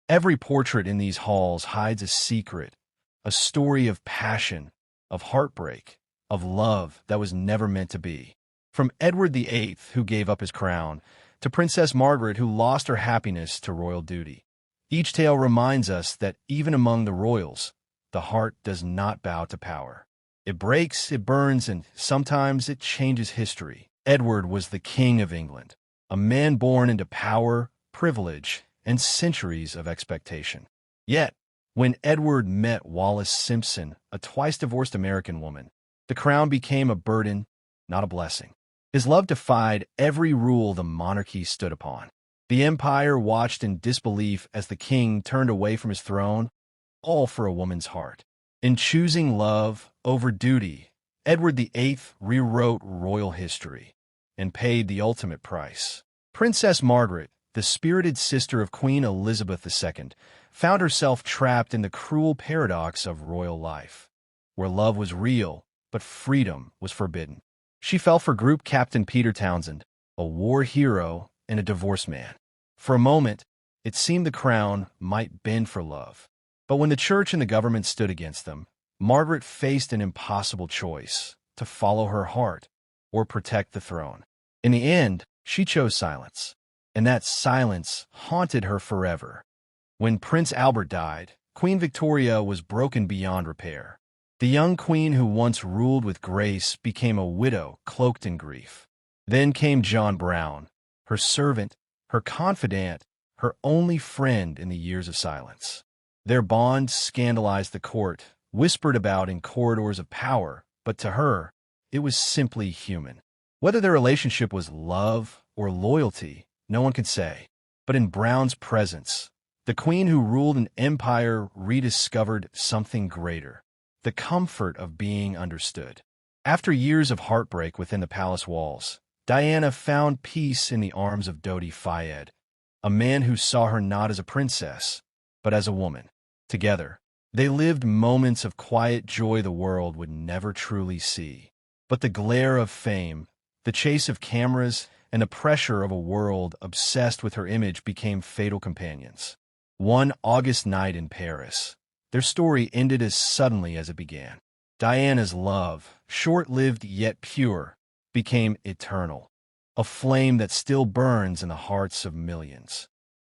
Every portrait in these halls hides a secret, a story of passion, of heartbreak, of love that was never meant to be. From Edward VIII, who gave up his crown, to Princess Margaret, who lost her happiness to royal duty. Each tale reminds us that even among the royals, the heart does not bow to power. It breaks, it burns, and sometimes it changes history. Edward was the King of England, a man born into power, privilege, and centuries of expectation. Yet, when Edward met Wallis Simpson, a twice-divorced American woman, the crown became a burden, not a blessing. His love defied every rule the monarchy stood upon. The empire watched in disbelief as the king turned away from his throne, all for a woman's heart. In choosing love over duty, Edward VIII rewrote royal history and paid the ultimate price. Princess Margaret, the spirited sister of Queen Elizabeth II, found herself trapped in the cruel paradox of royal life, where love was real, but freedom was forbidden. She fell for Group Captain Peter Townsend, a war hero and a divorced man. For a moment, it seemed the crown might bend for love. But when the church and the government stood against them, Margaret faced an impossible choice: to follow her heart or protect the throne. In the end, she chose silence, and that silence haunted her forever. When Prince Albert died, Queen Victoria was broken beyond repair. The young queen who once ruled with grace became a widow cloaked in grief. Then came John Brown, her servant, her confidant, her only friend in the years of silence. Their bond scandalized the court, whispered about in corridors of power, but to her, it was simply human. Whether their relationship was love or loyalty, no one could say. But in Brown's presence, the queen who ruled an empire rediscovered something greater: the comfort of being understood. After years of heartbreak within the palace walls, Diana found peace in the arms of Dodi Fayed, a man who saw her not as a princess, but as a woman. Together, they lived moments of quiet joy the world would never truly see. But the glare of fame, the chase of cameras, and the pressure of a world obsessed with her image became fatal companions. One August night in Paris, their story ended as suddenly as it began. Diana's love, short-lived yet pure, became eternal, a flame that still burns in the hearts of millions.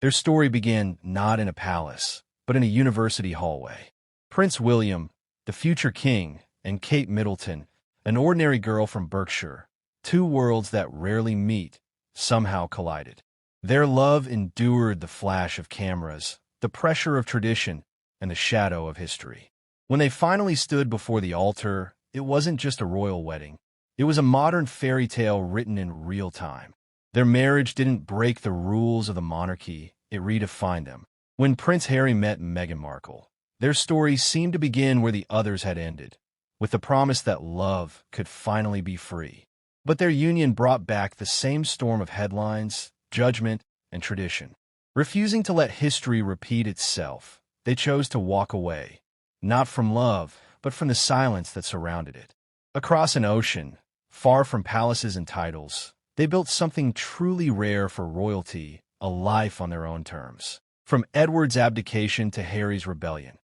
Their story began not in a palace, but in a university hallway. Prince William, the future king, and Kate Middleton, an ordinary girl from Berkshire, two worlds that rarely meet, somehow collided. Their love endured the flash of cameras, the pressure of tradition, and the shadow of history. When they finally stood before the altar, it wasn't just a royal wedding. It was a modern fairy tale written in real time. Their marriage didn't break the rules of the monarchy, it redefined them. When Prince Harry met Meghan Markle, their story seemed to begin where the others had ended, with the promise that love could finally be free. But their union brought back the same storm of headlines, judgment, and tradition. Refusing to let history repeat itself, they chose to walk away, not from love, but from the silence that surrounded it. Across an ocean, far from palaces and titles, they built something truly rare for royalty, a life on their own terms. From Edward's abdication to Harry's rebellion,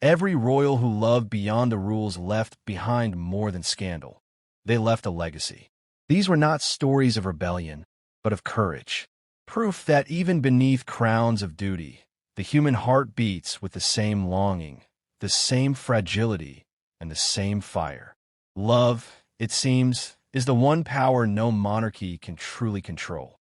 every royal who loved beyond the rules left behind more than scandal. They left a legacy. These were not stories of rebellion, but of courage. Proof that even beneath crowns of duty, the human heart beats with the same longing, the same fragility, and the same fire. Love, it seems, is the one power no monarchy can truly control.